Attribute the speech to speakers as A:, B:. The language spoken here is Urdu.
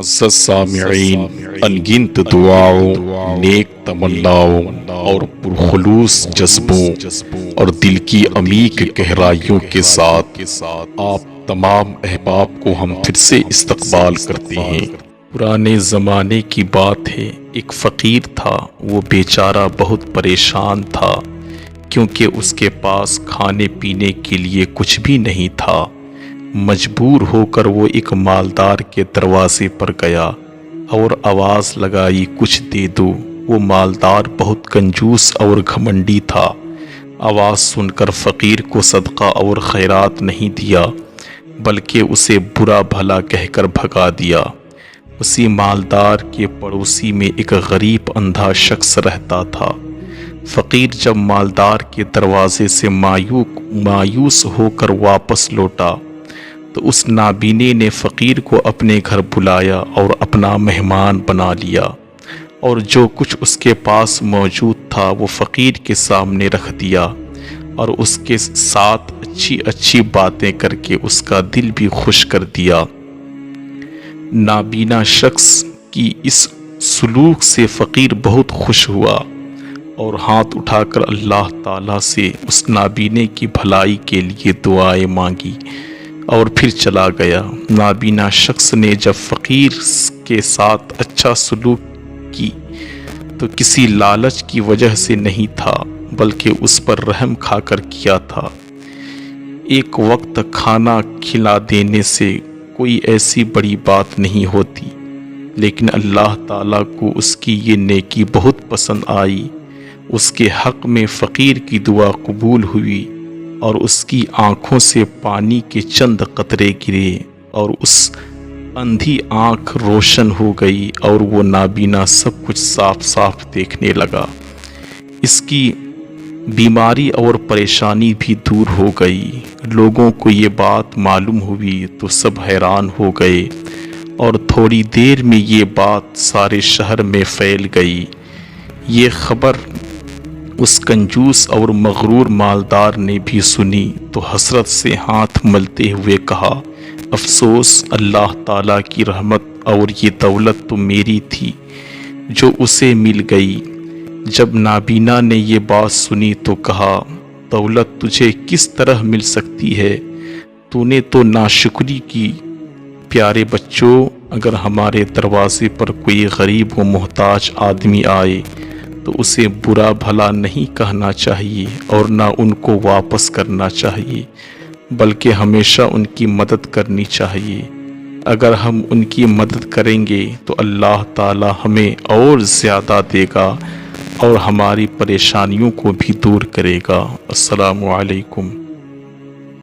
A: عزیز سامعین، انگنت دعاؤں، نیک تمناؤں اور پرخلوص جذبوں اور دل کی عمیق گہرائیوں کے ساتھ آپ تمام احباب کو ہم پھر سے استقبال کرتے ہیں۔ پرانے زمانے کی بات ہے، ایک فقیر تھا، وہ بیچارہ بہت پریشان تھا کیونکہ اس کے پاس کھانے پینے کے لیے کچھ بھی نہیں تھا۔ مجبور ہو کر وہ ایک مالدار کے دروازے پر گیا اور آواز لگائی، کچھ دے دو۔ وہ مالدار بہت کنجوس اور گھمنڈی تھا۔ آواز سن کر فقیر کو صدقہ اور خیرات نہیں دیا بلکہ اسے برا بھلا کہہ کر بھگا دیا۔ اسی مالدار کے پڑوسی میں ایک غریب اندھا شخص رہتا تھا۔ فقیر جب مالدار کے دروازے سے مایوس ہو کر واپس لوٹا تو اس نابینے نے فقیر کو اپنے گھر بلایا اور اپنا مہمان بنا لیا، اور جو کچھ اس کے پاس موجود تھا وہ فقیر کے سامنے رکھ دیا اور اس کے ساتھ اچھی اچھی باتیں کر کے اس کا دل بھی خوش کر دیا۔ نابینا شخص کی اس سلوک سے فقیر بہت خوش ہوا اور ہاتھ اٹھا کر اللہ تعالیٰ سے اس نابینے کی بھلائی کے لیے دعائیں مانگی اور پھر چلا گیا۔ نابینا شخص نے جب فقیر کے ساتھ اچھا سلوک کی تو کسی لالچ کی وجہ سے نہیں تھا بلکہ اس پر رحم کھا کر کیا تھا۔ ایک وقت کھانا کھلا دینے سے کوئی ایسی بڑی بات نہیں ہوتی، لیکن اللہ تعالیٰ کو اس کی یہ نیکی بہت پسند آئی۔ اس کے حق میں فقیر کی دعا قبول ہوئی اور اس کی آنکھوں سے پانی کے چند قطرے گرے اور اس اندھی آنکھ روشن ہو گئی اور وہ نابینا سب کچھ صاف صاف دیکھنے لگا۔ اس کی بیماری اور پریشانی بھی دور ہو گئی۔ لوگوں کو یہ بات معلوم ہوئی تو سب حیران ہو گئے اور تھوڑی دیر میں یہ بات سارے شہر میں پھیل گئی۔ یہ خبر اس کنجوس اور مغرور مالدار نے بھی سنی تو حسرت سے ہاتھ ملتے ہوئے کہا، افسوس، اللہ تعالیٰ کی رحمت اور یہ دولت تو میری تھی جو اسے مل گئی۔ جب نابینا نے یہ بات سنی تو کہا، دولت تجھے کس طرح مل سکتی ہے؟ تو نے تو ناشکری کی۔ پیارے بچوں، اگر ہمارے دروازے پر کوئی غریب و محتاج آدمی آئے تو اسے برا بھلا نہیں کہنا چاہیے اور نہ ان کو واپس کرنا چاہیے، بلکہ ہمیشہ ان کی مدد کرنی چاہیے۔ اگر ہم ان کی مدد کریں گے تو اللہ تعالی ہمیں اور زیادہ دے گا اور ہماری پریشانیوں کو بھی دور کرے گا۔ السلام علیکم۔